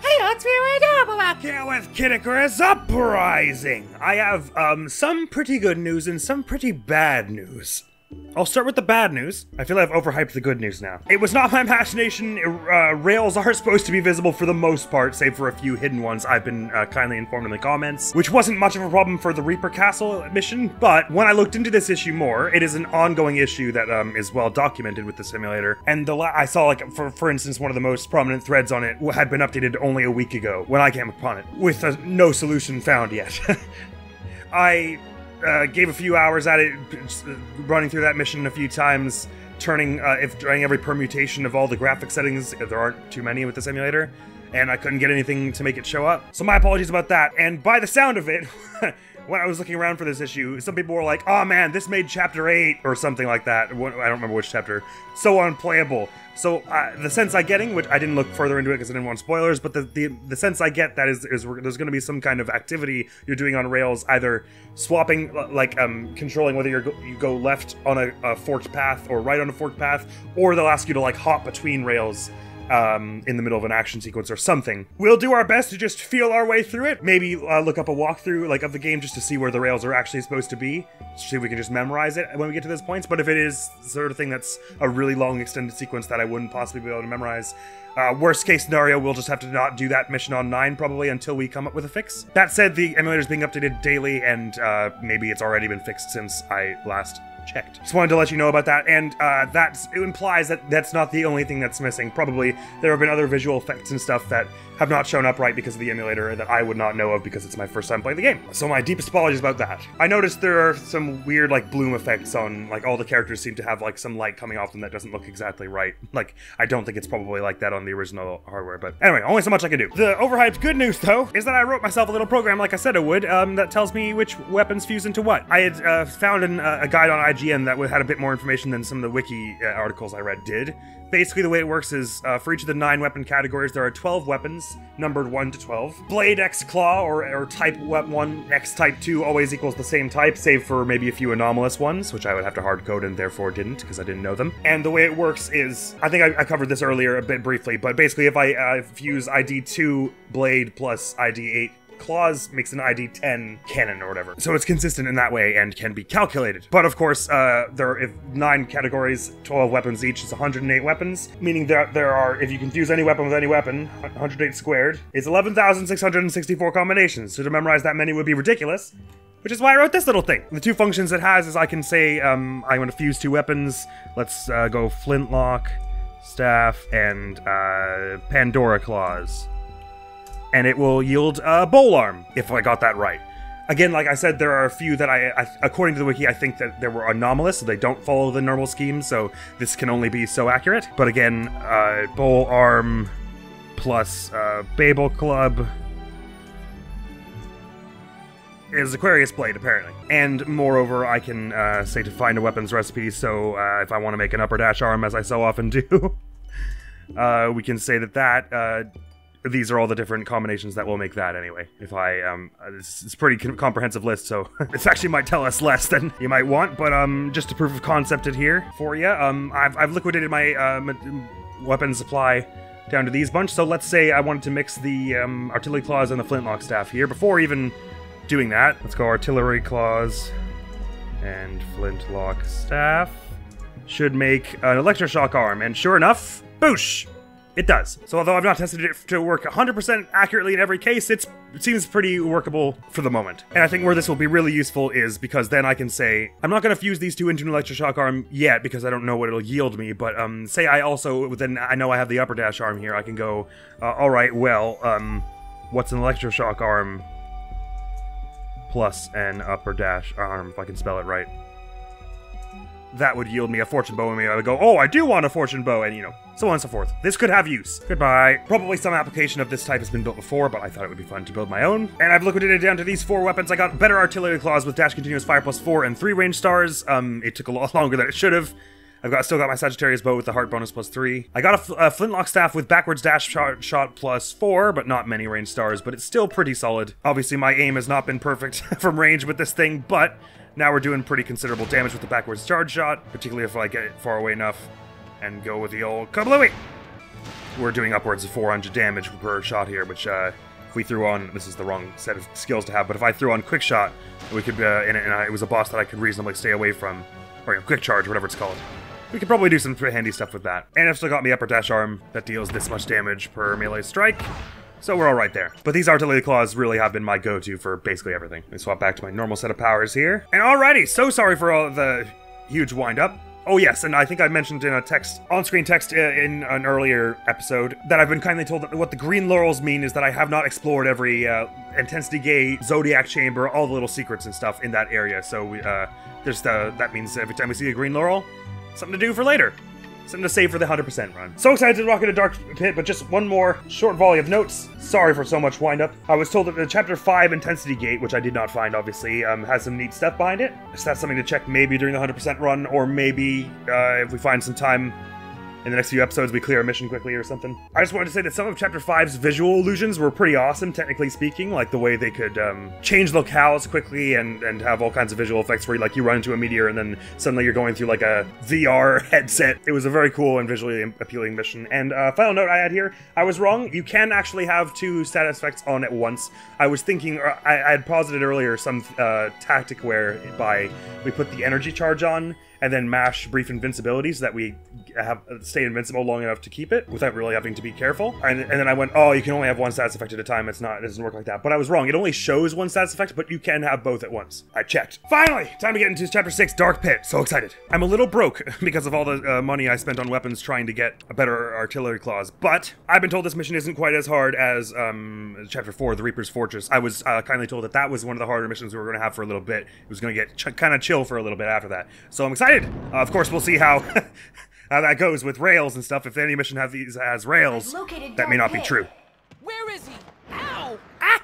Hey, let's be right here with Icarus Uprising. I have some pretty good news and some pretty bad news. I'll start with the bad news. I feel I've overhyped the good news now. It was not my imagination. Rails are supposed to be visible for the most part, save for a few hidden ones I've been kindly informed in the comments, which wasn't much of a problem for the Reaper Castle mission, but when I looked into this issue more, it is an ongoing issue that is well documented with the simulator, and I saw, like, for instance, one of the most prominent threads on it had been updated only a week ago when I came upon it, with no solution found yet. I gave a few hours at it, running through that mission a few times, trying every permutation of all the graphic settings, if there aren't too many with the simulator, and I couldn't get anything to make it show up. So my apologies about that, and by the sound of it, when I was looking around for this issue, some people were like, oh man, this made chapter 8, or something like that. I don't remember which chapter. So unplayable. So the sense I'm getting, which I didn't look further into it because I didn't want spoilers, but the sense I get that is there's going to be some kind of activity you're doing on Rails, either swapping, like controlling whether you go left on a forked path or right on a forked path, or they'll ask you to like hop between rails in the middle of an action sequence or something. We'll do our best to just feel our way through it. Maybe look up a walkthrough of the game just to see where the rails are actually supposed to be. See if we can just memorize it when we get to those points. But if it is the sort of thing that's a really long extended sequence that I wouldn't possibly be able to memorize, worst case scenario, we'll just have to not do that mission on 9 probably until we come up with a fix. That said, the emulator is being updated daily, and maybe it's already been fixed since I last checked. Just wanted to let you know about that, and it implies that that's not the only thing that's missing. Probably there have been other visual effects and stuff that have not shown up right because of the emulator that I would not know of because it's my first time playing the game. So my deepest apologies about that. I noticed there are some weird like bloom effects on, like, all the characters seem to have like some light coming off them that doesn't look exactly right. Like, I don't think it's probably like that on the original hardware, but anyway, only so much I can do. The overhyped good news though is that I wrote myself a little program like I said I would that tells me which weapons fuse into what. I had found a guide on IGN that had a bit more information than some of the wiki articles I read did. Basically, the way it works is, for each of the 9 weapon categories, there are 12 weapons, numbered 1 to 12. Blade X Claw, or Type 1 X Type 2 always equals the same type, save for maybe a few anomalous ones, which I would have to hardcode and therefore didn't, because I didn't know them. And the way it works is, I think I covered this earlier a bit briefly, but basically if I fuse ID 2 Blade plus ID 8 Claws makes an ID 10 cannon or whatever. So it's consistent in that way and can be calculated. But of course, if 9 categories, 12 weapons each, is 108 weapons, meaning that there are, if you can fuse any weapon with any weapon, 108 squared is 11,664 combinations. So to memorize that many would be ridiculous, which is why I wrote this little thing. The 2 functions it has is I can say, I'm going to fuse 2 weapons. Let's go Flintlock, Staff, and Pandora Claws. And it will yield a Bowl Arm, if I got that right. Again, like I said, there are a few that according to the wiki, I think that there were anomalous, so they don't follow the normal scheme, so this can only be so accurate. But again, Bowl Arm plus Babel Club is Aquarius Blade, apparently. And moreover, I can say to find a weapons recipe, so if I want to make an upper dash arm, as I so often do, we can say that these are all the different combinations that will make that anyway. If it's a pretty comprehensive list, so this actually might tell us less than you might want, but just to proof of concept it here for you. I've liquidated my weapon supply down to these bunch, so let's say I wanted to mix the artillery claws and the flintlock staff here. Before even doing that, let's go artillery claws and flintlock staff. Should make an electroshock arm, and sure enough, boosh! It does. So although I've not tested it to work 100% accurately in every case, it seems pretty workable for the moment. And I think where this will be really useful is because then I can say, I'm not going to fuse these 2 into an electroshock arm yet because I don't know what it'll yield me, but say I also, then I know I have the upper dash arm here, I can go, alright, well, what's an electroshock arm plus an upper dash arm, if I can spell it right? That would yield me a fortune bow, and I would go, oh, I do want a fortune bow, and so on and so forth. This could have use. Goodbye. Probably some application of this type has been built before, but I thought it would be fun to build my own. And I've liquidated it down to these 4 weapons. I got better artillery claws with dash continuous fire +4 and 3 range stars. It took a lot longer than it should have. I've still got my Sagittarius bow with the heart bonus +3. I got a flintlock staff with backwards dash shot +4, but not many range stars, but it's still pretty solid. Obviously, my aim has not been perfect from range with this thing, but now we're doing pretty considerable damage with the backwards charge shot, particularly if I get it far away enough and go with the old kablooey. we're doing upwards of 400 damage per shot here, which if we threw on, this is the wrong set of skills to have, but if I threw on quick shot, we could, and it was a boss that I could reasonably stay away from, or quick charge, whatever it's called. We could probably do some handy stuff with that. And I've still got me upper dash arm that deals this much damage per melee strike. So we're all right there. But these artillery claws really have been my go-to for basically everything. Let me swap back to my normal set of powers here. And alrighty, so sorry for all the huge wind-up. Oh yes, and I think I mentioned in a text, on-screen text in an earlier episode, that I've been kindly told that what the green laurels mean is that I have not explored every Intensity Gate, Zodiac Chamber, all the little secrets and stuff in that area. So that means every time we see a green laurel, something to do for later. Something to save for the 100% run. So excited to rock into Dark Pit, but just one more short volley of notes. Sorry for so much wind-up. I was told that the Chapter 5 Intensity Gate, which I did not find, obviously, has some neat stuff behind it. So that's something to check maybe during the 100% run, or maybe if we find some time in the next few episodes, we clear a mission quickly or something. I just wanted to say that some of Chapter 5's visual illusions were pretty awesome, technically speaking, like the way they could change locales quickly and have all kinds of visual effects where you run into a meteor and then suddenly you're going through like a VR headset. It was a very cool and visually appealing mission. And final note I had here, I was wrong. You can actually have 2 status effects on at once. I was thinking, I had posited earlier some tactic whereby we put the energy charge on and then mash brief invincibility so that we stay invincible long enough to keep it without really having to be careful. And then I went, oh, you can only have 1 status effect at a time. It doesn't work like that. But I was wrong. It only shows 1 status effect, but you can have both at once. I checked. Finally, time to get into Chapter 6, Dark Pit. So excited. I'm a little broke because of all the money I spent on weapons trying to get a better artillery claws. But I've been told this mission isn't quite as hard as Chapter 4, the Reaper's Fortress. I was kindly told that was one of the harder missions we were going to have for a little bit. It was going to get kind of chill for a little bit after that. So I'm excited. Of course, we'll see how how that goes with rails and stuff. If any mission has rails, that may not be true. Where is he? Ow! Ah!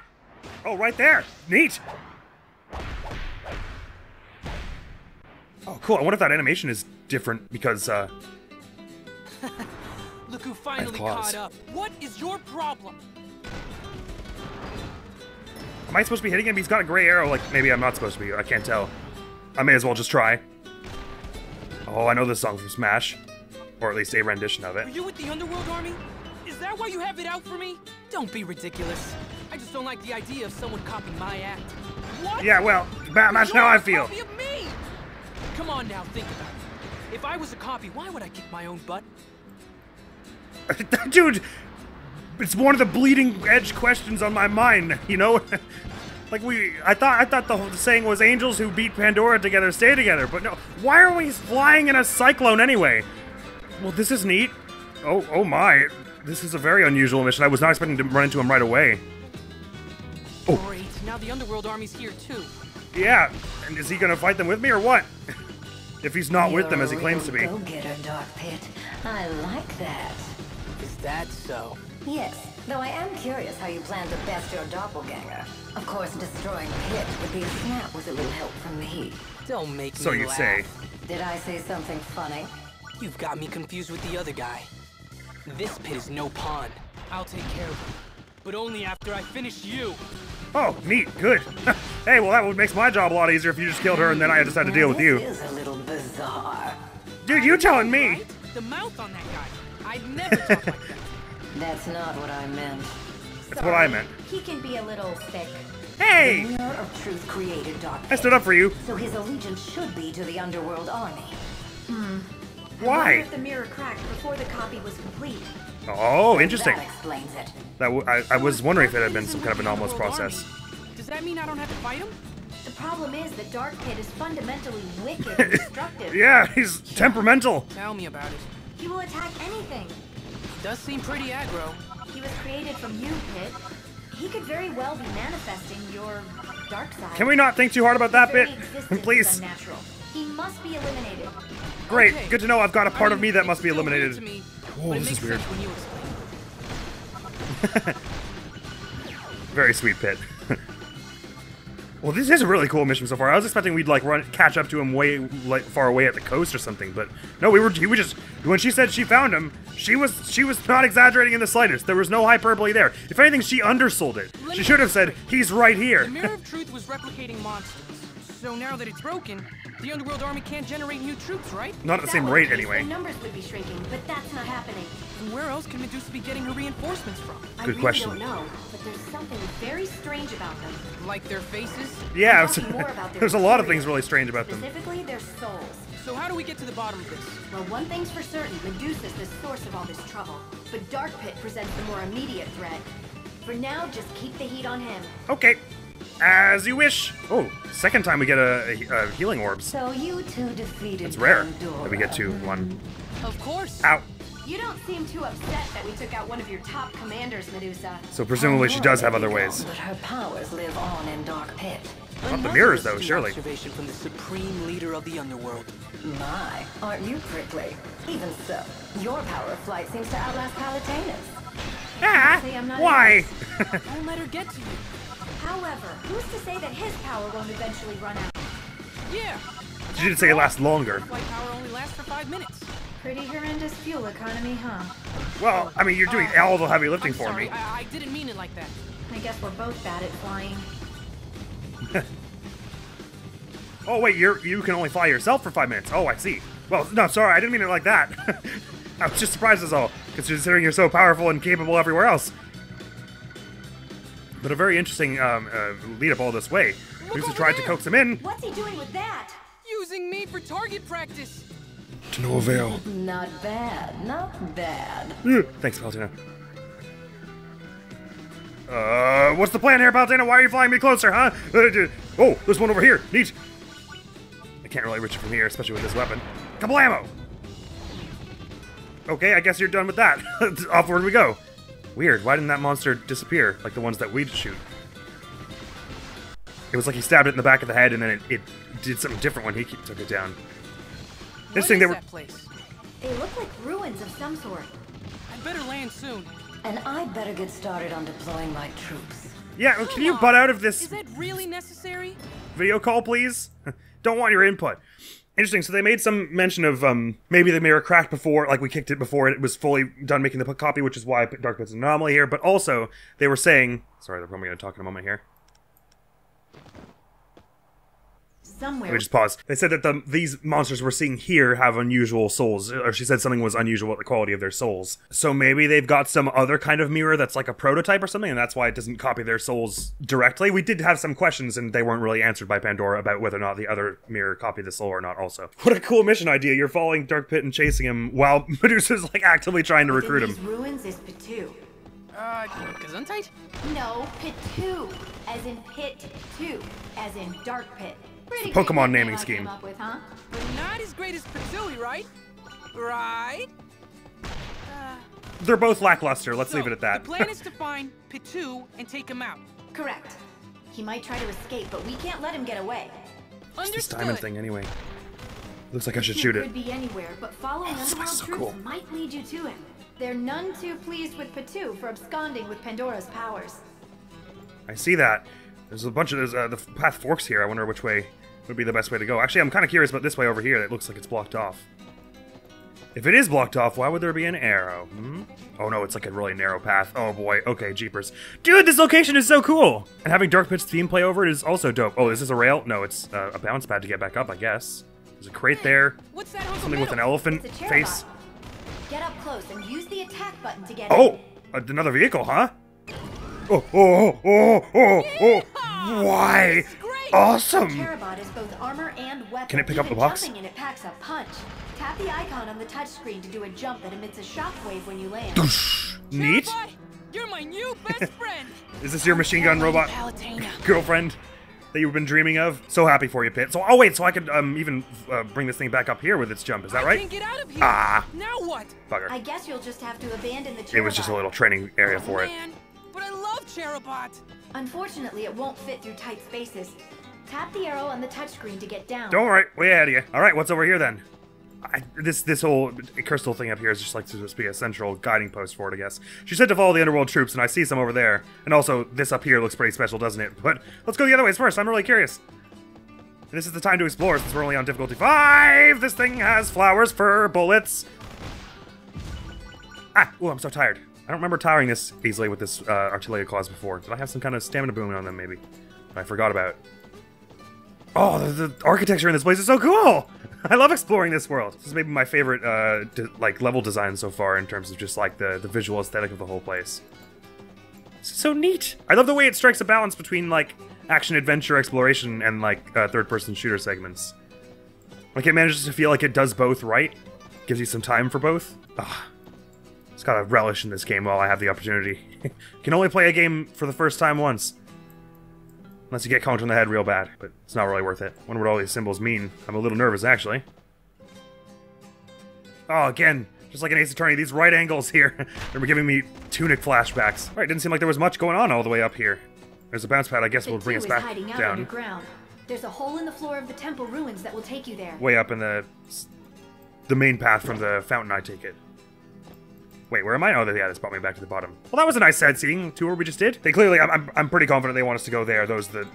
Oh, right there. Neat. Oh, cool. I wonder if that animation is different because, Look who finally caught up. What is your problem? Am I supposed to be hitting him? He's got a gray arrow. Like, maybe I'm not supposed to be. I can't tell. I may as well just try. Oh, I know this song from Smash. Or at least a rendition of it. Are you with the Underworld Army? Is that why you have it out for me? Don't be ridiculous. I just don't like the idea of someone copying my act. What? Yeah, well, that's how I feel. Copy of me. Come on now, think about it. If I was a copy, why would I kick my own butt? Dude, it's one of the bleeding edge questions on my mind, you know? Like I thought the saying was angels who beat Pandora together stay together, but no. Why are we flying in a cyclone anyway? Well, this is neat. Oh my. This is a very unusual mission. I was not expecting to run into him right away. Oh. Great. Now the Underworld Army's here too. Yeah. And is he gonna fight them with me or what? If he's not with them as he claims to be. Go-getter, Dark Pit. I like that. Is that so? Yes. Though I am curious how you plan to best your doppelganger. Of course, destroying Pit with the snap was a little help from me. Don't make me So you laugh. say. Did I say something funny? You've got me confused with the other guy. This Pit is no pawn. I'll take care of him. But only after I finish you. Oh, neat, good. Hey, well that makes my job a lot easier if you just killed her and then I just had to deal with you. This is a little bizarre. Dude, you telling me? Right? The mouth on that guy. I'd never talk like that. That's not what I meant. That's what I meant. He can be a little thick. Hey! The Mirror of Truth created Dark Pit, I stood up for you. so his allegiance should be to the Underworld Army. I wonder Why? if the mirror cracked before the copy was complete. Oh, interesting. That explains it. I was wondering if it had been some kind of anomalous process. Does that mean I don't have to fight him? The problem is that Dark Pit is fundamentally wicked and destructive. Yeah, he's temperamental. Tell me about it. He will attack anything. Does seem pretty aggro. He was created from you, Pit. He could very well be manifesting your dark side. Can we not think too hard about that His bit? very existence is Please. unnatural. He must be eliminated. Great, Okay. good to know I've got a part I of mean, me that it's must be still weird eliminated. to me, Whoa, but it this makes is weird. sense when you explain. Very sweet, Pit. Well, this is a really cool mission so far. I was expecting we'd catch up to him way far away at the coast or something, but no, he was just when she said she found him, she was not exaggerating in the slightest. There was no hyperbole there. If anything, she undersold it. She should have said, "He's right The here." Mirror of Truth was replicating monsters. So now that it's broken, The Underworld Army can't generate new troops, right? Not at the same rate, anyway. Their numbers would be shrinking, but that's not happening. And where else can Medusa be getting her reinforcements from? I Good really question. don't know, but there's something very strange about them. Like their faces? Yeah, I'm talking more about their there's a lot of material, things really strange about them. Specifically, their souls. So how do we get to the bottom of this? Well, one thing's for certain, Medusa's the source of all this trouble. But Dark Pit presents the more immediate threat. For now, just keep the heat on him. Okay, as you wish. Oh, second time we get a healing orbs. So you two defeated It's rare Pandora. that we get to one. Of course. Ow. You don't seem too upset that we took out one of your top commanders, Medusa. So presumably she does have other ways. But her powers live on in Dark Pit. Not the mirrors, though, Astute surely. Observation from the supreme leader of the underworld. My, aren't you prickly? Even so, your power of flight seems to outlast Palutina's. Ah, See, I'm not why? Don't let her get to you. However, who's to say that his power won't eventually run out? Yeah. She didn't say it lasts longer. Flight power only lasts for 5 minutes. Pretty horrendous fuel economy, huh? Well, I mean, you're doing all the heavy lifting I'm for sorry, me. I didn't mean it like that. I guess we're both bad at flying. Oh wait, you can only fly yourself for 5 minutes. Oh, I see. Well, no, sorry, I didn't mean it like that. I was just surprised as all, considering you're so powerful and capable everywhere else. But a very interesting lead up all this way. Medusa over tried to there. coax him in. What's he doing with that? Using me for target practice. To no avail. Not bad, not bad. Thanks, Palutena. What's the plan here, Palutena? Why are you flying me closer, huh? Oh, there's one over here. Neat. I can't really reach it from here, especially with this weapon. Kablamo! Okay, I guess you're done with that. Offward we go. Weird, why didn't that monster disappear, like the ones that we shoot? It was like he stabbed it in the back of the head, and then it did something different when he took it down. What Interesting, is they were... that place? They look like ruins of some sort. I'd better land soon. And I'd better get started on deploying my troops. Yeah, can you butt out of Is this that really necessary? video call, please? Don't want your input. Interesting, so they made some mention of maybe the mirror cracked before, like we kicked it before it was fully done making the copy, which is why Dark Pit's an anomaly here, but also they were saying... Sorry, they're probably going to talk in a moment here. Somewhere. Let me just pause. They said that these monsters we're seeing here have unusual souls, or she said something was unusual with the quality of their souls. So maybe they've got some other kind of mirror that's like a prototype or something, and that's why it doesn't copy their souls directly. We did have some questions, and they weren't really answered by Pandora about whether or not the other mirror copied the soul or not also. What a cool mission idea. You're following Dark Pit and chasing him while Medusa's like actively trying to recruit Within him. these ruins is Pit-2. Gesundheit? No, Pit-2. As in Pit-2. As in Dark Pit. Pretty Pokemon great naming name I scheme. came up with, huh? But not as great as Patui, right? Right? They're both lackluster. Let's So, leave it at that. The plan is to find Pitu and take him out. Correct. He might try to escape, but we can't let him get away. It's this Understood. diamond thing anyway. Looks like I should shoot it. Could be anywhere, but following this Underworld place is so troops cool. might lead you to him. They're none too pleased with Patu for absconding with Pandora's powers. I see that. There's a bunch of the path forks here. I wonder which way would be the best way to go. Actually, I'm kind of curious about this way over here. That looks like it's blocked off. If it is blocked off, why would there be an arrow? Oh no, it's like a really narrow path. Oh boy. Okay, jeepers. Dude, this location is so cool! And having Dark Pit's theme play over it is also dope. Oh, is this a rail? No, it's a bounce pad to get back up, I guess. There's a crate there. What's that on the Something with an middle? elephant It's a face. Pterodot. Get up close and use the attack button to get Oh! in. Another vehicle, huh? Oh! Why? It's great. Awesome! Pterodot is both armor and weapon. Can it pick up Even the box? Jumping in it packs a punch. Tap the icon on the touchscreen to do a jump that emits a shockwave when you land. Neat. Pterodot, you're my new best friend. Is this your machine gun robot Palutena. girlfriend that you've been dreaming of? So happy for you, Pit. So, oh wait, so I could even bring this thing back up here with its jump. Is that I right? can't get out of here. Ah. Now what? Bugger. I guess you'll just have to abandon the Pterodot. It was just a little training area for it. Man, but I love Cherobot. Unfortunately, it won't fit through tight spaces. Tap the arrow on the touchscreen to get down. Don't worry, way ahead of you. All right, what's over here then? This whole crystal thing up here is just like to just be a central guiding post for it, I guess. She said to follow the underworld troops, and I see some over there. And also, this up here looks pretty special, doesn't it? But let's go the other ways first. I'm really curious. And this is the time to explore since we're only on difficulty 5. This thing has flowers for bullets. Ah, ooh, I'm so tired. I don't remember tiring this easily with this artillery clause before. Did I have some kind of stamina boon on them, maybe? That I forgot about. Oh, the architecture in this place is so cool! I love exploring this world. This is maybe my favorite, like, level design so far in terms of just, like, the visual aesthetic of the whole place. This is so neat! I love the way it strikes a balance between, like, action, adventure, exploration, and, like, third-person shooter segments. Like, it manages to feel like it does both right. Gives you some time for both. Ugh. Just gotta relish in this game while I have the opportunity. Can only play a game for the first time once. Unless you get conked on the head real bad, but it's not really worth it. Wonder what all these symbols mean. I'm a little nervous, actually. Oh, again, just like in Ace Attorney, these right angles here. They're giving me Tunic flashbacks. Alright, didn't seem like there was much going on all the way up here. There's a bounce pad, I guess will bring us back hiding out down. underground. There's a hole in the floor of the temple ruins that will take you there. Way up in the main path from the fountain, I take it. Wait, where am I? Oh, yeah, this brought me back to the bottom. Well, that was a nice sightseeing tour we just did. They clearly, I'm pretty confident they want us to go there. Those the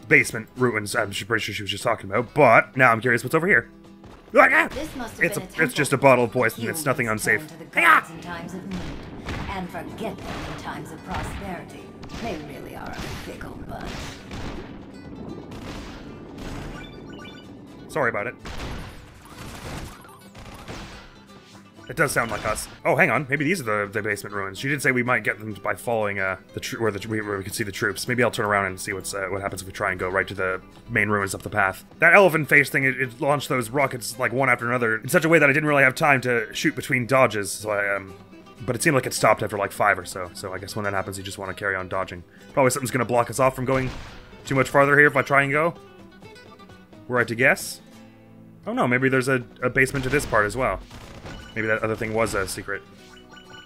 basement ruins I'm pretty sure she was just talking about. But now I'm curious what's over here. This must have been a temple. It's just a bottle of poison. It's nothing unsafe. To the gods in times of need, and forget them in times of prosperity. They really are a fickle bunch. Sorry about it. It does sound like us. Oh, hang on. Maybe these are the basement ruins. She did say we might get them by following where we can see the troops. Maybe I'll turn around and see what happens if we try and go right to the main ruins up the path. That elephant face thing, it launched those rockets like one after another in such a way that I didn't really have time to shoot between dodges. So but it seemed like it stopped after like 5 or so. So I guess when that happens, you just want to carry on dodging. Probably something's going to block us off from going too much farther here if I try and go. Were I to guess? Oh no, maybe there's a basement to this part as well. Maybe that other thing was a secret.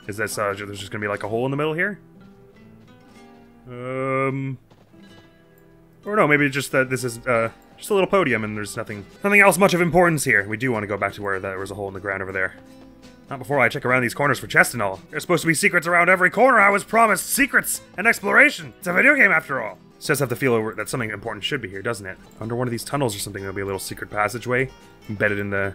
Is this, there's just gonna be like a hole in the middle here? Or no, maybe just that this is, just a little podium and there's nothing else much of importance here. We do want to go back to where there was a hole in the ground over there. Not before I check around these corners for chests and all. There's supposed to be secrets around every corner. I was promised secrets and exploration. It's a video game after all. It does have the feel that something important should be here, doesn't it? Under one of these tunnels or something, there'll be a little secret passageway embedded in the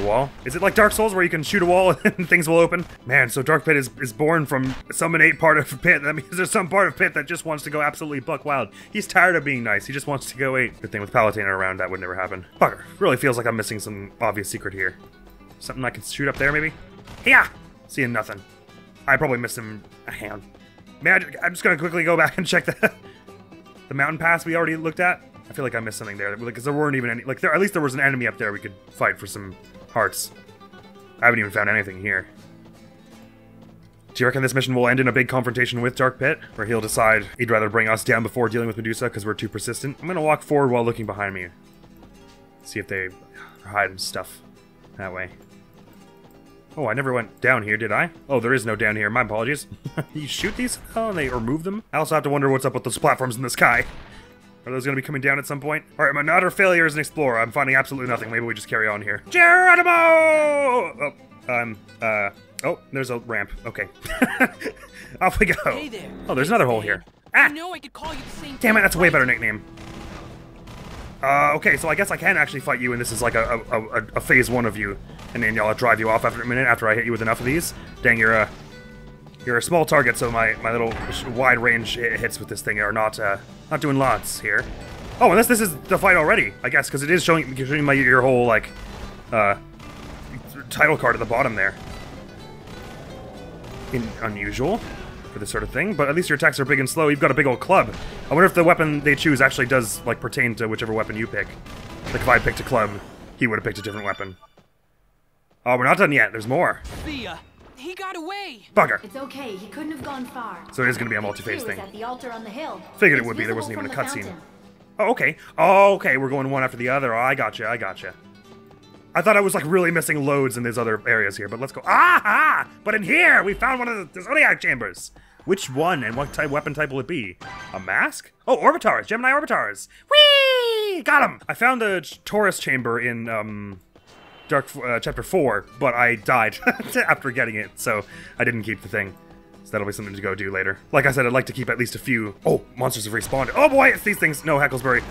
wall. Is it like Dark Souls where you can shoot a wall and things will open? Man, so Dark Pit is born from some innate part of Pit. That means there's some part of Pit that just wants to go absolutely buck wild. He's tired of being nice. He just wants to go eat. Good thing with Palutena around, that would never happen. Bugger. Really feels like I'm missing some obvious secret here. Something I can shoot up there, maybe? Yeah! Seeing nothing. I probably missed him a hand. Man, I'm just gonna quickly go back and check the mountain pass we already looked at. I feel like I missed something there, because there weren't even any, like, at least there was an enemy up there we could fight for some hearts. I haven't even found anything here. Do you reckon this mission will end in a big confrontation with Dark Pit, where he'll decide he'd rather bring us down before dealing with Medusa because we're too persistent? I'm gonna walk forward while looking behind me. See if they are hiding stuff that way. Oh, I never went down here, did I? Oh, there is no down here. My apologies. You shoot these? Oh, and they remove them? I also have to wonder what's up with those platforms in the sky. Are those going to be coming down at some point? Alright, I'm an utter failure as an explorer. I'm finding absolutely nothing. Maybe we just carry on here. Geronimo! Oh, there's a ramp. Okay. Off we go. Hey there. Oh, there's another hole here. Ah! I know I could call you the same Damn it, thing that's a way better twice. nickname. Okay, so I guess I can actually fight you, and this is like a phase 1 of you. And then I'll drive you off after a minute after I hit you with enough of these. Dang, you're a small target, so my little wide range hits with this thing are not doing lots here. Oh, unless this is the fight already, I guess, because it is showing your whole, like, title card at the bottom there. Unusual for this sort of thing, but at least your attacks are big and slow. You've got a big old club. I wonder if the weapon they choose actually does, like, pertain to whichever weapon you pick. Like, if I picked a club, he would have picked a different weapon. Oh, we're not done yet. There's more. Thea, he got away. Bugger. It's okay, he couldn't have gone far. So it is going to be a multi-phase Pt.6 thing. at the altar on the hill. Figured it It's would be. There wasn't even a visible from cutscene. the fountain. Oh, okay. Oh, okay. We're going one after the other. Oh, I gotcha. I gotcha. I thought I was, like, really missing loads in these other areas here, but let's go. Ah! But in here, we found one of the Zodiac chambers. Which one and what weapon type will it be? A mask? Oh, Orbitars. Gemini Orbitars. Whee! Got him! I found the Taurus chamber in, Chapter 4, but I died after getting it, so I didn't keep the thing. So that'll be something to go do later. Like I said, I'd like to keep at least a few. Oh, monsters have respawned. Oh boy, it's these things. No, Hecklesbury.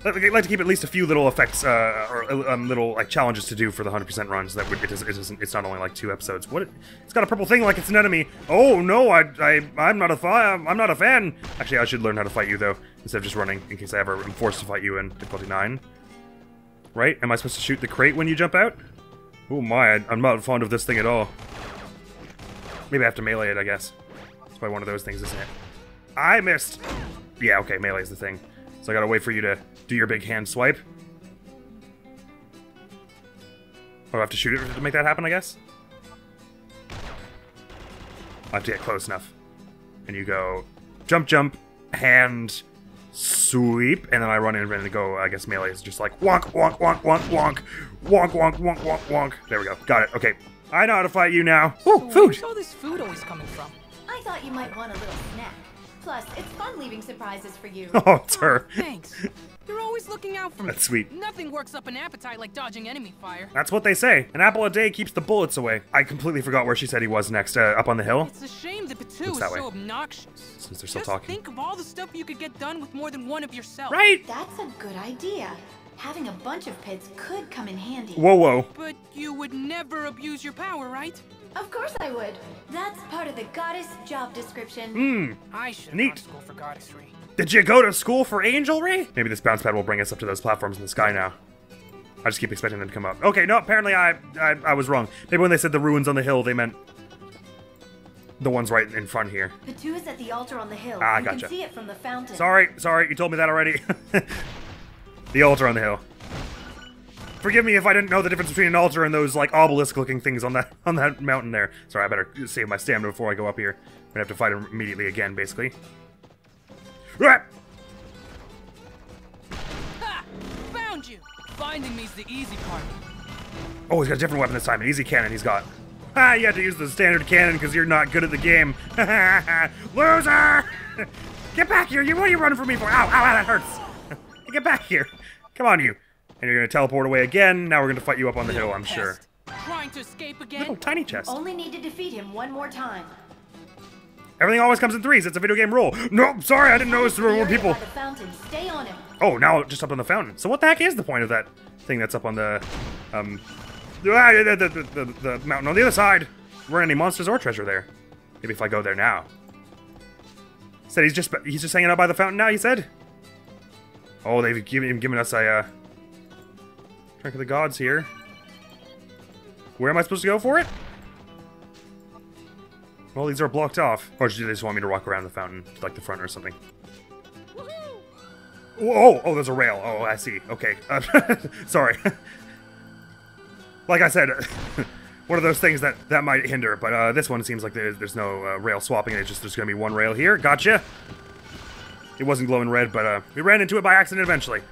I'd like to keep at least a few little effects, or little like challenges to do for the 100% runs. That would it's not only like 2 episodes. What? It's got a purple thing like it's an enemy. Oh no, I'm not I'm not a fan. Actually, I should learn how to fight you though, instead of just running, in case I ever am forced to fight you in difficulty 9. Right? Am I supposed to shoot the crate when you jump out? Oh my, I'm not fond of this thing at all. Maybe I have to melee it, I guess. It's probably one of those things, isn't it? I missed! Yeah, okay, melee is the thing. So I gotta wait for you to do your big hand swipe. Oh, I have to shoot it to make that happen, I guess? I have to get close enough. And you go jump, jump, hand, sweep, and then I run in and go, I guess melee is just like wonk, wonk, wonk, wonk, wonk, wonk, wonk, wonk, wonk, wonk. There we go. Got it. Okay. I know how to fight you now. Ooh, food! Where's all this food always coming from? I thought you might want a little snack. Plus, it's fun leaving surprises for you. Oh, it's her. Thanks. You're always looking out for me. That's sweet. Nothing works up an appetite like dodging enemy fire. That's what they say. An apple a day keeps the bullets away. I completely forgot where she said he was next. Up on the hill? It's a shame that Pt.6 is that way. so obnoxious. Since they're still Just talking. think of all the stuff you could get done with more than one of yourself. Right? That's a good idea. Having a bunch of pits could come in handy. Whoa, whoa. But you would never abuse your power, right? Of course I would. That's part of the goddess job description. I should have Neat. gone to school for goddessry. Did you go to school for angelry? Maybe this bounce pad will bring us up to those platforms in the sky now. I just keep expecting them to come up. Okay, no, apparently I was wrong. Maybe when they said the ruins on the hill, they meant the ones right in front here. Pt.6 is at the altar on the hill. Ah, you gotcha. can see it from the fountain. Sorry, you told me that already. The altar on the hill. Forgive me if I didn't know the difference between an altar and those, like, obelisk-looking things on that mountain there. Sorry, I better save my stamina before I go up here. I'm gonna have to fight him immediately again, basically. Ah! Ha! Found you! Finding me's the easy part. Oh, he's got a different weapon this time. An easy cannon he's got. Ah, you have to use the standard cannon because you're not good at the game. Loser! Get back here! What are you running from me for? Ow, ow, that hurts! Get back here! Come on, you. And you're gonna teleport away again. Now we're gonna fight you up on the hill, I'm sure. Trying to escape again? Little tiny chest. Only need to defeat him one more time. Everything always comes in threes. It's a video game rule. No, sorry, I didn't notice there were more people. By the fountain. Stay on him. Oh, now just up on the fountain. So what the heck is the point of that thing that's up on the the mountain on the other side? Weren't any monsters or treasure there? Maybe if I go there now. Said he's just hanging out by the fountain now. He said. Oh, they've given us a drink of the gods here. Where am I supposed to go for it? Well, these are blocked off. Or do they just want me to walk around the fountain to, like, the front or something? Oh, there's a rail. Oh, I see. Okay. Sorry. Like I said, one of those things that might hinder, but this one seems like there's no rail swapping. It's just there's going to be one rail here. Gotcha. It wasn't glowing red, but we ran into it by accident eventually.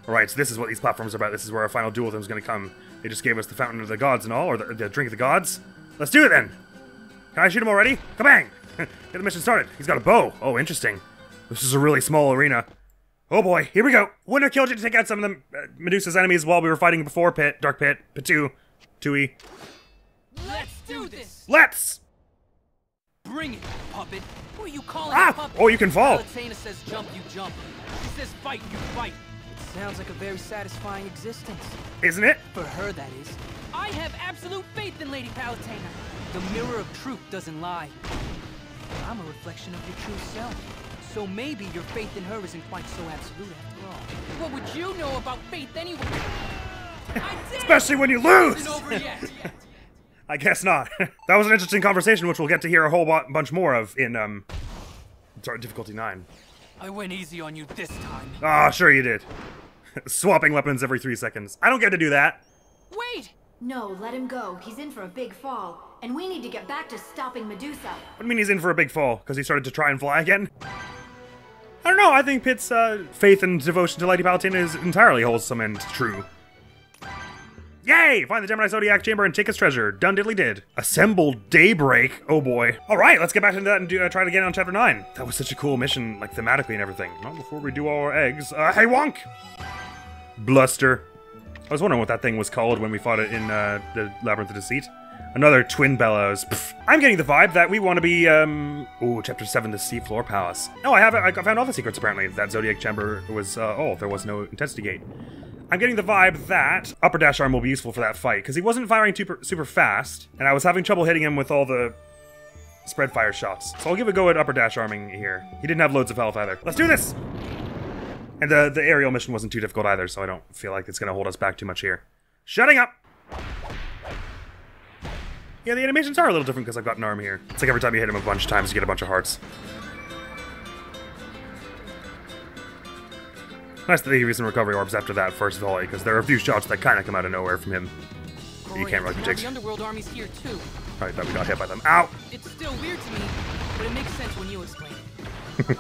Alright, so this is what these platforms are about. This is where our final duel with them is going to come. They just gave us the Fountain of the Gods and all, or the Drink of the Gods. Let's do it then! Can I shoot him already? Kabang! Get the mission started. He's got a bow. Oh, interesting. This is a really small arena. Oh boy, here we go. Wouldn't have killed you to take out some of them Medusa's enemies while we were fighting before Pit, Dark Pit, Pt.2, 2E. Let's do this! Let's! Bring it, puppet. Who are you calling Ah! a puppet? Oh, you can fall. Palatina says jump, you jump. She says fight, you fight. It sounds like a very satisfying existence. Isn't it? For her, that is. I have absolute faith in Lady Palatina. The mirror of truth doesn't lie. I'm a reflection of your true self. So maybe your faith in her isn't quite so absolute after all. What would you know about faith anyway? I did! Especially when you lose! Isn't over yet. I guess not. That was an interesting conversation, which we'll get to hear a whole bunch more of in, sorry, difficulty 9. I went easy on you this time. Ah, sure you did. Swapping weapons every 3 seconds. I don't get to do that. Wait! No, let him go. He's in for a big fall. And we need to get back to stopping Medusa. What do you mean he's in for a big fall? Because he started to try and fly again? I don't know, I think Pit's faith and devotion to Lady Palatina is entirely wholesome and true. Yay! Find the Gemini Zodiac Chamber and take its treasure. Done diddly did. Assemble Daybreak. Oh boy. Alright, let's get back into that and try it again on Chapter 9. That was such a cool mission, like thematically and everything. Not before we do all our eggs. Hey Wonk! Bluster. I was wondering what that thing was called when we fought it in the Labyrinth of Deceit. Another twin bellows. Pff. I'm getting the vibe that we want to be, ooh, Chapter 7, the Seafloor Palace. Oh, I found all the secrets, apparently. That Zodiac chamber was, oh, there was no intensity gate. I'm getting the vibe that upper dash arm will be useful for that fight, because he wasn't firing super fast, and I was having trouble hitting him with all the spread fire shots. So I'll give a go at upper dash arming here. He didn't have loads of health either. Let's do this! And the aerial mission wasn't too difficult either, so I don't feel like it's going to hold us back too much here. Shutting up! Yeah, the animations are a little different because I've got an arm here. It's like every time you hit him a bunch of times, you get a bunch of hearts. Nice that they give you some recovery orbs after that first volley, because there are a few shots that kind of come out of nowhere from him. You can't really predict. The Underworld Army's here too. Alright, thought we got hit by them. Ow! It's still weird to me, but it makes sense when you explain it.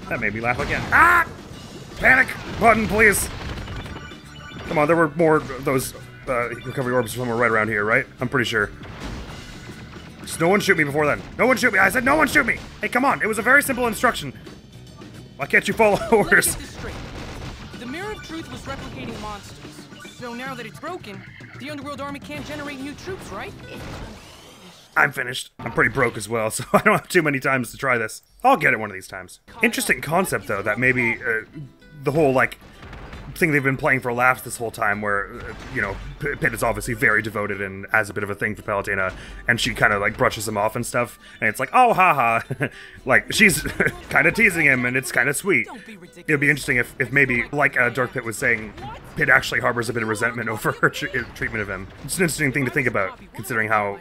That made me laugh again. Ah! Panic button, please! Come on, there were more of those recovery orbs somewhere right around here, right? I'm pretty sure. Just no one shoot me before then. No one shoot me! I said no one shoot me! Hey, come on! It was a very simple instruction. Why can't you follow orders? Let me get this straight. The Mirror of Truth was replicating monsters. So now that it's broken, the Underworld Army can't generate new troops, right? I'm finished. I'm pretty broke as well, so I don't have too many times to try this. I'll get it one of these times. Interesting concept, though, that maybe the whole, like, thing they've been playing for laughs this whole time where, you know, Pitt is obviously very devoted and has a bit of a thing for Palutena, and she kind of, like, brushes him off and stuff, and it's like, oh, haha. Like, she's kind of teasing him, and it's kind of sweet. It would be interesting if maybe, like Dark Pitt was saying, Pitt actually harbors a bit of resentment over her treatment of him. It's an interesting thing to think about, considering how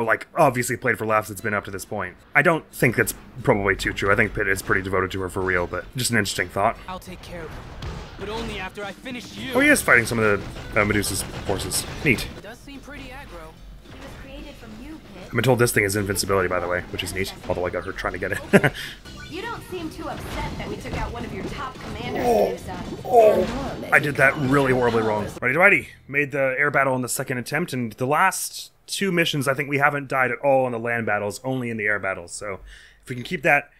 like, obviously played for laughs it's been up to this point. I don't think that's probably too true. I think Pitt is pretty devoted to her for real, but just an interesting thought. I'll take care of it, but only after I finish you. Oh, he is fighting some of the Medusa's forces. Neat. Does seem pretty aggro. He was created from you, Pit. I've been told this thing is invincibility, by the way, which is neat, although I got hurt trying to get it. You don't seem too upset that we took out one of your top commanders, Medusa. Oh, I did that really horribly wrong. Righty. Made the air battle in the second attempt, and the last two missions, I think we haven't died at all in the land battles, only in the air battles. So if we can keep that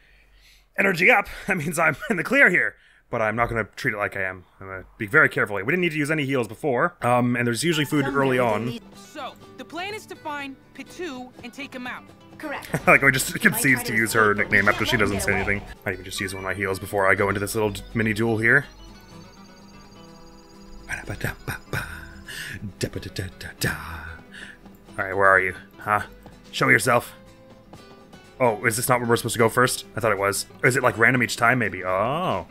energy up, that means I'm in the clear here. But I'm not going to treat it like I am. I'm going to be very careful. We didn't need to use any heals before, and there's usually food early on. So, the plan is to find Pt.6 and take him out. Correct. Like, we just concedes to use her nickname after she doesn't say anything. I even just use one of my heals before I go into this little mini duel here. Alright, where are you? Huh? Show yourself. Oh, is this not where we're supposed to go first? I thought it was. Or is it like random each time, maybe? Oh.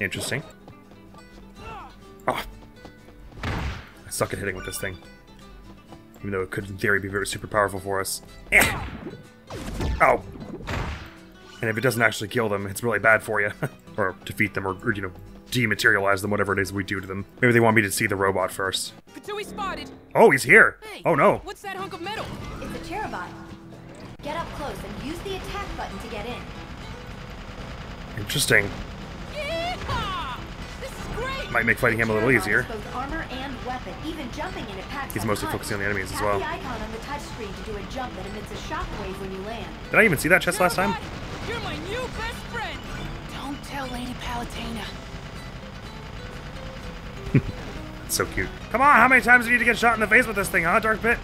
Interesting. Oh. I suck at hitting with this thing. Even though it could, in theory, be very super powerful for us. Eh. Oh. And if it doesn't actually kill them, it's really bad for you. Or defeat them, or, you know, dematerialize them, whatever it is we do to them. Maybe they want me to see the robot first. Pt.6 spotted. Oh, he's here! Hey, oh no! What's that hunk of metal? It's a Cherubot. Get up close and use the attack button to get in. Interesting. Yeehaw! This is great! Might make fighting him a little easier. Both armor and weapon, even jumping in it packs He's a mostly punch. focusing on the enemies as Tap well. the icon on the touchscreen to do a jump that emits a shockwave when you land. Did I even see that chest last time? You're my new best friend! Don't tell Lady Palutena. So cute. Come on, how many times do you need to get shot in the face with this thing, huh, Dark Pit?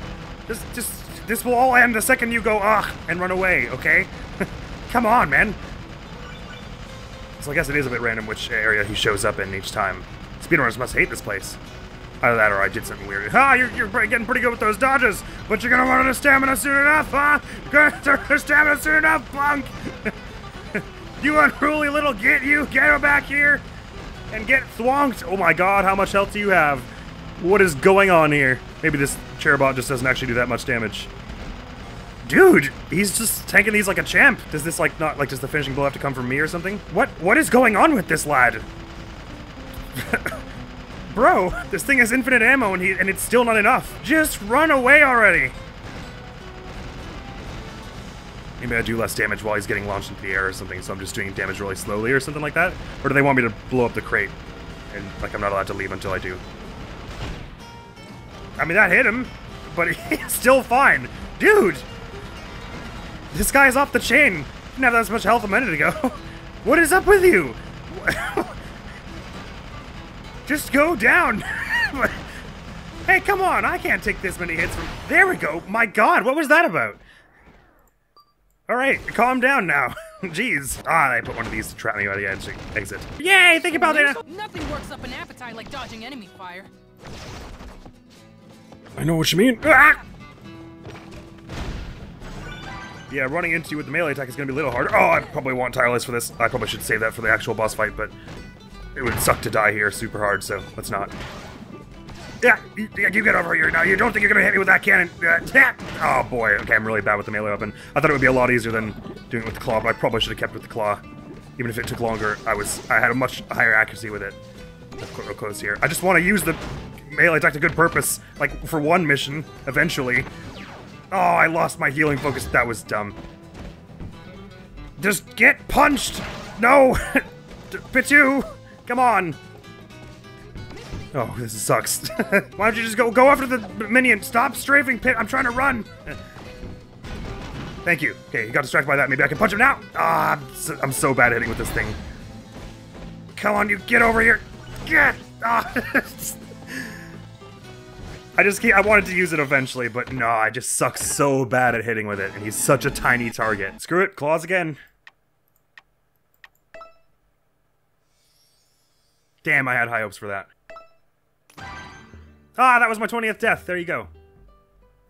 This will all end the second you go, ugh, and run away, okay? Come on, man. So I guess it is a bit random which area he shows up in each time. Speedrunners must hate this place. Either that or I did something weird. Ah, you're getting pretty good with those dodges, but you're gonna run out of stamina soon enough, huh? You're gonna run out of stamina soon enough, punk! You unruly little git, you! Get back here! And get thwonked! Oh my god, how much health do you have? What is going on here? Maybe this Cherubot just doesn't actually do that much damage. Dude, he's just tanking these like a champ. Does this like not, like, does the finishing blow have to come from me or something? What is going on with this lad? Bro, this thing has infinite ammo and it's still not enough. Just run away already. Maybe I do less damage while he's getting launched into the air or something, so I'm just doing damage really slowly or something like that? Or do they want me to blow up the crate? And, like, I'm not allowed to leave until I do. I mean, that hit him, but he's still fine. Dude! This guy's off the chain. Didn't have that much health a minute ago. What is up with you? Just go down. Hey, come on! I can't take this many hits from... There we go! My god, what was that about? Alright, calm down now. Jeez. I put one of these to trap me by the exit. Yay! Think about that! Nothing works up an appetite like dodging enemy fire. I know what you mean. Ah! Yeah, running into you with the melee attack is going to be a little harder. Oh, I probably want Tireless for this. I probably should save that for the actual boss fight, but it would suck to die here super hard, so let's not. Yeah, you get over here now. You don't think you're going to hit me with that cannon. Oh boy, okay, I'm really bad with the melee weapon. I thought it would be a lot easier than doing it with the claw, but I probably should have kept with the claw. Even if it took longer, I had a much higher accuracy with it. Real close here. I just want to use the melee attack to good purpose, like for one mission, eventually. Oh, I lost my healing focus. That was dumb. Just get punched! No! Pitu! Come on! Oh, this sucks. Why don't you just go after the minion? Stop strafing, Pit! I'm trying to run! Thank you. Okay, he got distracted by that. Maybe I can punch him now! Ah, I'm so bad at hitting with this thing. Come on, you get over here! Get! Ah! I wanted to use it eventually, but no, I just suck so bad at hitting with it, and he's such a tiny target. Screw it, claws again. Damn, I had high hopes for that. Ah, that was my 20th death. There you go.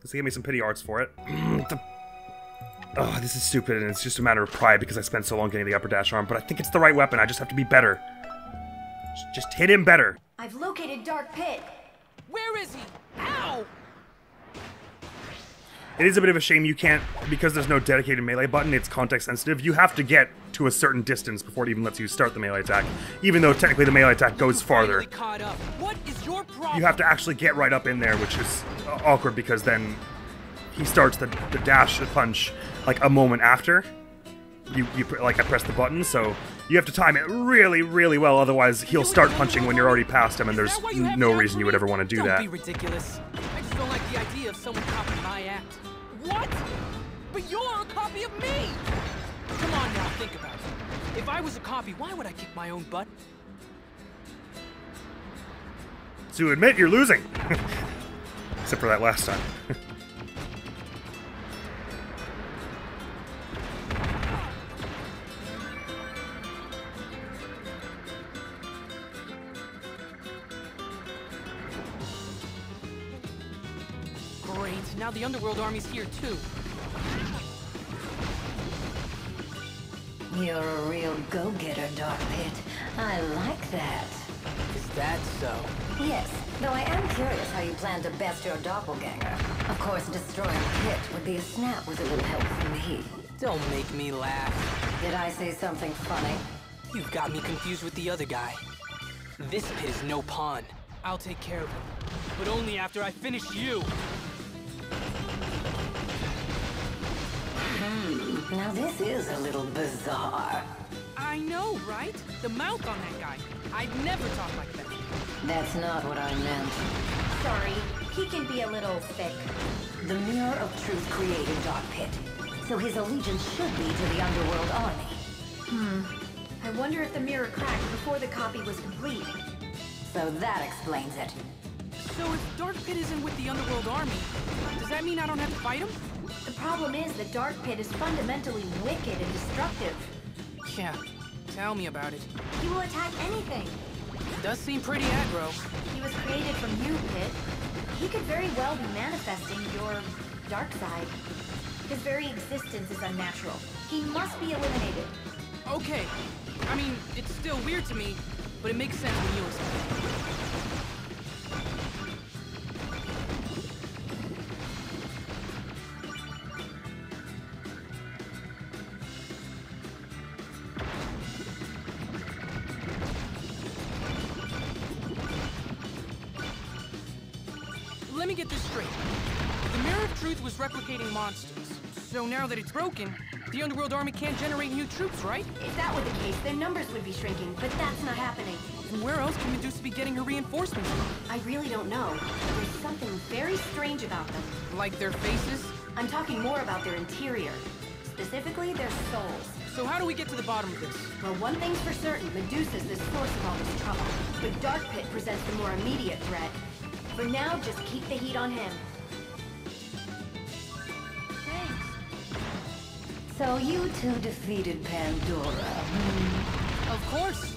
This gave me some pity arts for it. Oh, this is stupid, and it's just a matter of pride because I spent so long getting the upper dash arm, but I think it's the right weapon. I just have to be better. Just hit him better. I've located Dark Pit. Where is he? Ow! It is a bit of a shame you can't, because there's no dedicated melee button, it's context sensitive, you have to get to a certain distance before it even lets you start the melee attack, even though technically the melee attack goes farther. Caught up. What is your problem? You have to actually get right up in there, which is awkward because then he starts the dash punch like a moment after I press the button, so you have to time it really, really well, otherwise he'll start punching when you're already past him, and there's no reason you would ever want to do that. Don't be ridiculous. I just don't like the idea of someone copying my act. What? But you're a copy of me! Come on now, think about it. If I was a copy, why would I kick my own butt? To admit you're losing. Except for that last time. Great, now the Underworld Army's here too. You're a real go-getter, Dark Pit. I like that. Is that so? Yes, though I am curious how you plan to best your doppelganger. Of course, destroying Pit would be a snap with a little help from me. Don't make me laugh. Did I say something funny? You've got me confused with the other guy. This Pit is no pawn. I'll take care of him. But only after I finish you. Now this is a little bizarre. I know, right? The mouth on that guy. I'd never talk like that. That's not what I meant. Sorry, he can be a little thick. The Mirror of Truth created Dark Pit, so his allegiance should be to the Underworld Army. I wonder if the mirror cracked before the copy was complete. So that explains it. So if Dark Pit isn't with the Underworld Army, does that mean I don't have to fight him? The problem is that Dark Pit is fundamentally wicked and destructive. Yeah, tell me about it. He will attack anything. Does seem pretty aggro. He was created from you, Pit. He could very well be manifesting your dark side. His very existence is unnatural. He must be eliminated. Okay. I mean, it's still weird to me, but it makes sense when you explain it. Let me get this straight. The Mirror of Truth was replicating monsters. So now that it's broken, the Underworld Army can't generate new troops, right? If that were the case, their numbers would be shrinking, but that's not happening. And where else can Medusa be getting her reinforcements from? I really don't know. There's something very strange about them. Like their faces? I'm talking more about their interior. Specifically, their souls. So how do we get to the bottom of this? Well, one thing's for certain, Medusa's the source of all this trouble. But Dark Pit presents the more immediate threat. For now, just keep the heat on him. Thanks. So you two defeated Pandora. Of course.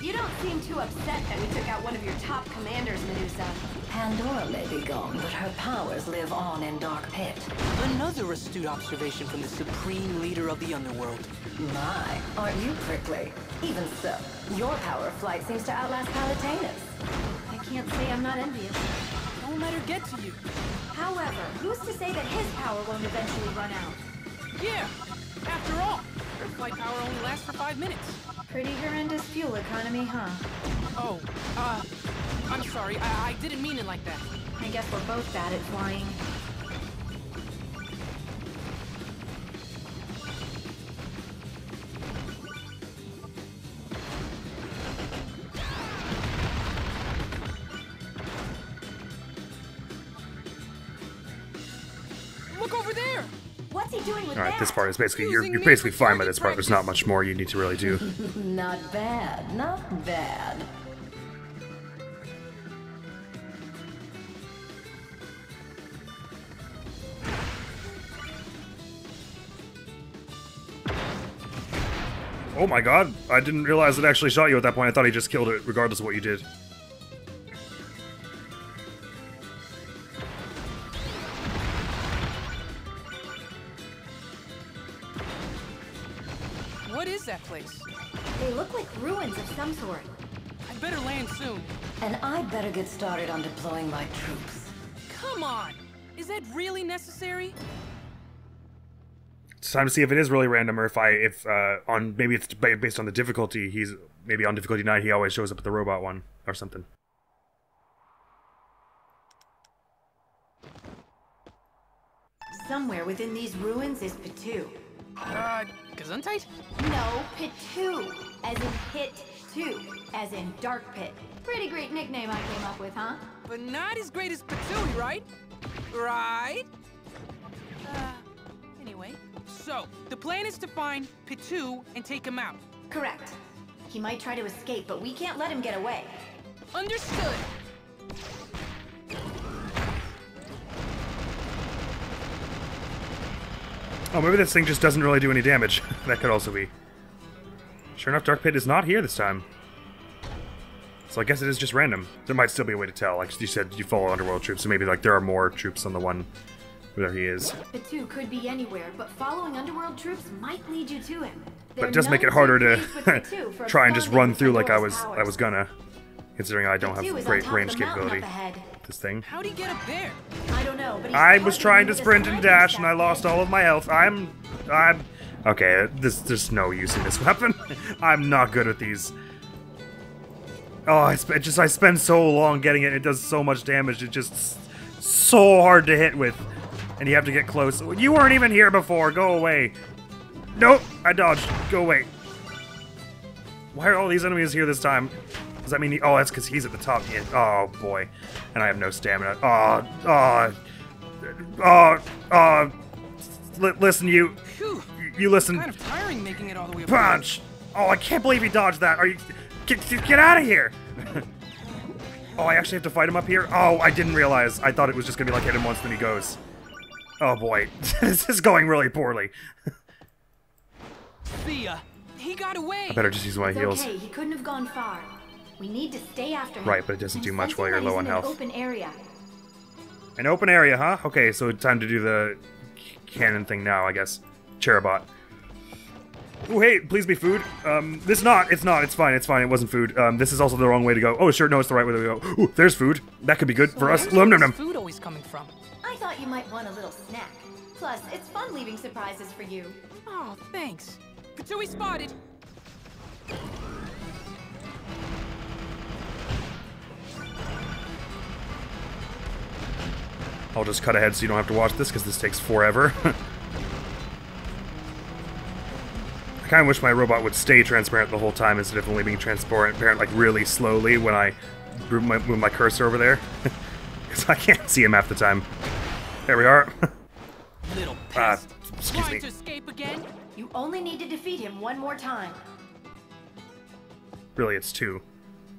You don't seem too upset that we took out one of your top commanders, Medusa. Pandora may be gone, but her powers live on in Dark Pit. Another astute observation from the supreme leader of the underworld. My, aren't you prickly? Even so, your power of flight seems to outlast Palutina's. I can't say I'm not envious. Don't let her get to you. However, who's to say that his power won't eventually run out? Yeah. After all, her flight power only lasts for 5 minutes. Pretty horrendous fuel economy, huh? Oh, I'm sorry. I didn't mean it like that. I guess we're both bad at flying. Look over there! What's he doing with All right, that? this part is basically Using you're me basically for fine by target this part. There's not much more you need to really do. Not bad, not bad. Oh my god, I didn't realize it actually shot you at that point. I thought he just killed it regardless of what you did. What is that place? They look like ruins of some sort. I better land soon. And I'd better get started on deploying my troops. Come on! Is that really necessary? It's time to see if it is really random or if on maybe it's based on the difficulty. He's maybe on difficulty 9 he always shows up at the robot one or something. Somewhere within these ruins is Pt.6. Gesundheit? No, Pt.6. As in Pit 2. As in Dark Pit. Pretty great nickname I came up with, huh? But not as great as Patui, right? Right? Anyway. So, the plan is to find Pt.6 and take him out. Correct. He might try to escape, but we can't let him get away. Understood! Oh, maybe this thing just doesn't really do any damage. That could also be. Sure enough, Dark Pit is not here this time. So I guess it is just random. There might still be a way to tell. Like you said, you follow Underworld troops, so maybe like there are more troops on the one where he is. Pt.6 could be anywhere, but following Underworld troops might lead you to him. But it does make it harder to try and just run through like I was gonna. Considering I don't have great range capability. This thing. How'd he get up there? I don't know, but I was trying to sprint and dash and I lost all of my health. I'm okay, there's no use in this weapon. I'm not good at these. Oh, I spend so long getting it. It does so much damage. It's just so hard to hit with. And you have to get close. You weren't even here before. Go away. Nope, I dodged. Go away. Why are all these enemies here this time? Does that mean oh, that's because he's at the top. Yeah. Oh, boy. And I have no stamina. Listen, you listen. Kind of tiring making it all the way up. Punch! Oh, I can't believe he dodged that. Are you... Get out of here! Oh, I actually have to fight him up here? Oh, I didn't realize. I thought it was just gonna be like hit him once, then he goes. Oh, boy. This is going really poorly. See ya. He got away. I better just use my heals. Okay, he couldn't have gone far. We need to stay after him. Right, but it doesn't do much while you're low on health. Open area. An open area, huh? Okay, so time to do the cannon thing now, I guess. Cherubot. Oh, hey, please be food. It's not, it's fine, it wasn't food. This is also the wrong way to go. Oh, sure, no, it's the right way to go. Ooh, there's food. That could be good for us. Where's this food always coming from? I thought you might want a little snack. Plus, it's fun leaving surprises for you. Oh, thanks. Patui spotted. I'll just cut ahead so you don't have to watch this, because this takes forever. I kind of wish my robot would stay transparent the whole time instead of only being transparent like really slowly when I move my cursor over there. Because I can't see him half the time. There we are. Little pest. Excuse Trying me. to escape again? You only need to defeat him one more time. Really, it's 2.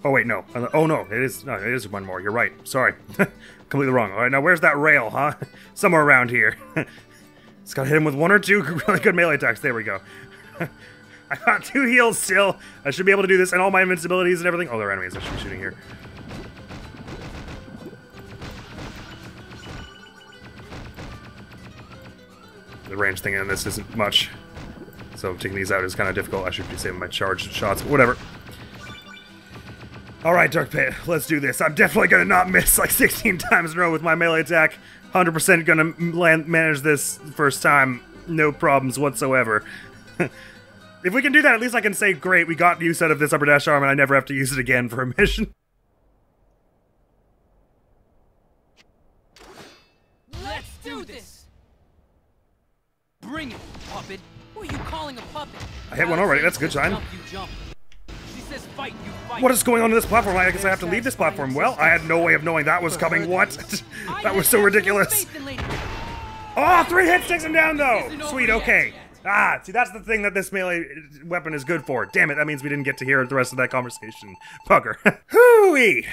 Oh wait, no. Oh no, it is one more. You're right. Sorry. Completely wrong. Alright, now where's that rail, huh? Somewhere around here. Just gotta hit him with 1 or 2 really good melee attacks. There we go. I got 2 heals still. I should be able to do this, and all my invincibilities and everything. Oh, they're enemies I should be shooting here. The range thing in this isn't much, so taking these out is kind of difficult. I should be saving my charged shots, but whatever. Alright, Dark Pit, let's do this. I'm definitely gonna not miss like 16 times in a row with my melee attack. 100% gonna manage this first time, no problems whatsoever. If we can do that, at least I can say, great, we got use out of this upper dash arm and I never have to use it again for a mission. Let's do this! Bring it, puppet. Who are you calling a puppet? I hit one already, that's a good sign. Jump, you jump. She says fight, you fight. What is going on this platform? I guess I have to leave this platform. Well, I had no way of knowing that was coming. What? That was so ridiculous. Oh, 3 hits takes him down though! Sweet, okay. Ah, see, that's the thing that this melee weapon is good for. Damn it, that means we didn't get to hear the rest of that conversation. Bugger. Hooey!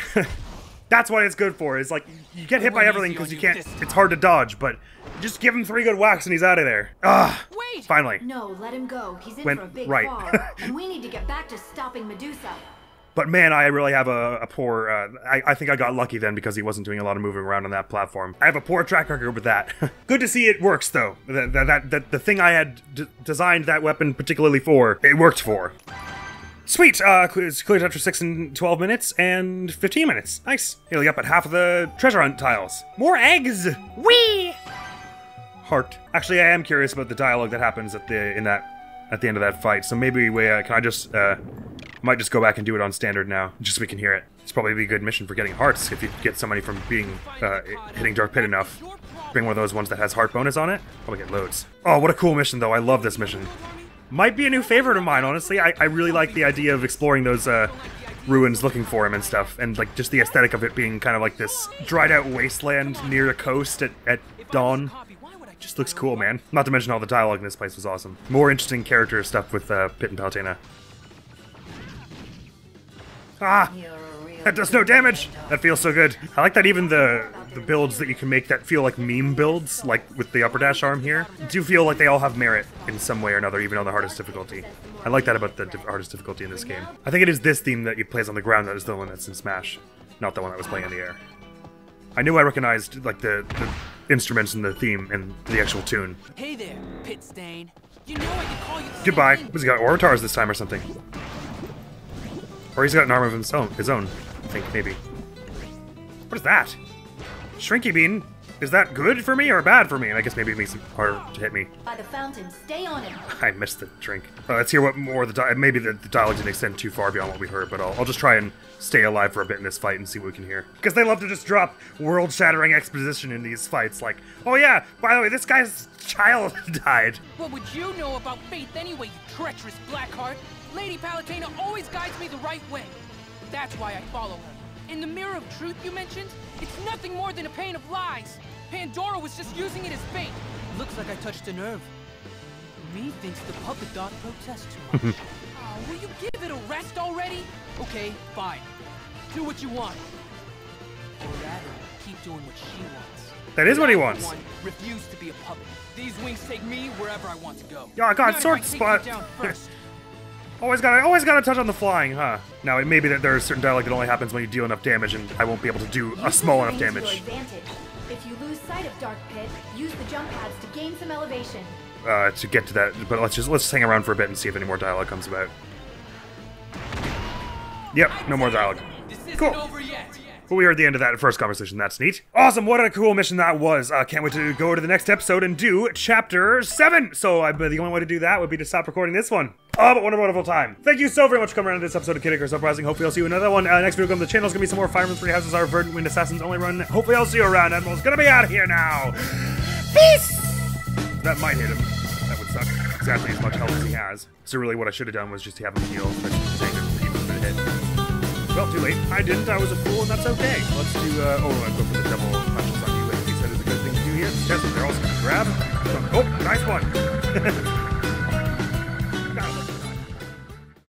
That's what it's good for, is like, you get hit by everything because you can't, it's hard to dodge, but just give him 3 good whacks and he's out of there. Ah, wait! Finally. No, let him go. He's in Went for a big right. fall, and we need to get back to stopping Medusa. But man, I really have a poor, I think I got lucky then because he wasn't doing a lot of moving around on that platform. I have a poor track record with that. Good to see it works though. The thing I had designed that weapon particularly for, it worked for. Sweet, it's cleared Chapter 6 in 12 minutes and 15 minutes. Nice. Healing up at half of the treasure hunt tiles. More eggs! Whee! Heart. Actually, I am curious about the dialogue that happens at the end of that fight. So maybe we can I just might just go back and do it on standard now, just so we can hear it. It's probably be a good mission for getting hearts if you get somebody from being hitting Dark Pit enough. Bring one of those ones that has heart bonus on it. Probably get loads. Oh, what a cool mission though! I love this mission. Might be a new favorite of mine, honestly. I really like the idea of exploring those ruins, looking for him and stuff, and like just the aesthetic of it being kind of like this dried out wasteland near the coast at dawn. Just looks cool, man. Not to mention all the dialogue in this place was awesome. More interesting character stuff with Pit and Palutena. Ah! That does no damage! That feels so good. I like that even the builds that you can make that feel like meme builds, like with the upper dash arm here, do feel like they all have merit in some way or another, even on the hardest difficulty. I like that about the hardest difficulty in this game. I think it is this theme that you plays on the ground that is the one that's in Smash, not the one that was playing in the air. I knew I recognized like the instruments in the theme and the actual tune. Hey there, Pit Stain. You know I can call you the Goodbye. same thing. Was he got Oratars this time or something? Or he's got an arm of his own, I think, maybe. What is that? Shrinky Bean? Is that good for me or bad for me? And I guess maybe it makes it harder to hit me. By the fountain, stay on him. I missed the drink. Let's hear what more maybe the dialogue didn't extend too far beyond what we heard, but I'll just try and stay alive for a bit in this fight and see what we can hear. Because they love to just drop world-shattering exposition in these fights, like, oh yeah, by the way, this guy's child died. What would you know about faith anyway, you treacherous Blackheart? Lady Palutena always guides me the right way. That's why I follow her. In the Mirror of Truth you mentioned, it's nothing more than a pane of lies. Pandora was just using it as bait. Looks like I touched a nerve. Me thinks the puppet dog protests too much. Oh, will you give it a rest already? Okay, fine. Do what you want. Or rather, keep doing what she wants. That is what he wants. I, for one, refuse to be a puppet. These wings take me wherever I want to go. Yeah, I got Not sword if I take spot. you down first. Always gotta touch on the flying, huh? Now, it may be that there is certain dialogue that only happens when you deal enough damage, and I won't be able to do a small enough damage. If you lose sight of Dark Pit, use the jump pads to gain some elevation. To get to that, but let's just hang around for a bit and see if any more dialogue comes about. Yep, no more dialogue. Cool. But we are at the end of that first conversation. That's neat. Awesome, what a cool mission that was. Can't wait to go to the next episode and do Chapter 7. So the only way to do that would be to stop recording this one. Oh, but what a wonderful time. Thank you so very much for coming around to this episode of Icarus Uprising. Hopefully I'll see you in another one. Next video on the channel is going to be some more Fire Emblem Three Houses, our Verdant Wind Assassins only run. Hopefully I'll see you around. Admiral's going to be out of here now. Peace! That might hit him. That would suck. Exactly as much health as he has. So really what I should have done was just to have him heal. But saying that he was going to hit. Well, too late. I didn't. I was a fool, and that's okay. Let's do, I'll go for the double punches on you. He said it's a good thing to do here. Yes, they're also going to grab. Oh, nice one.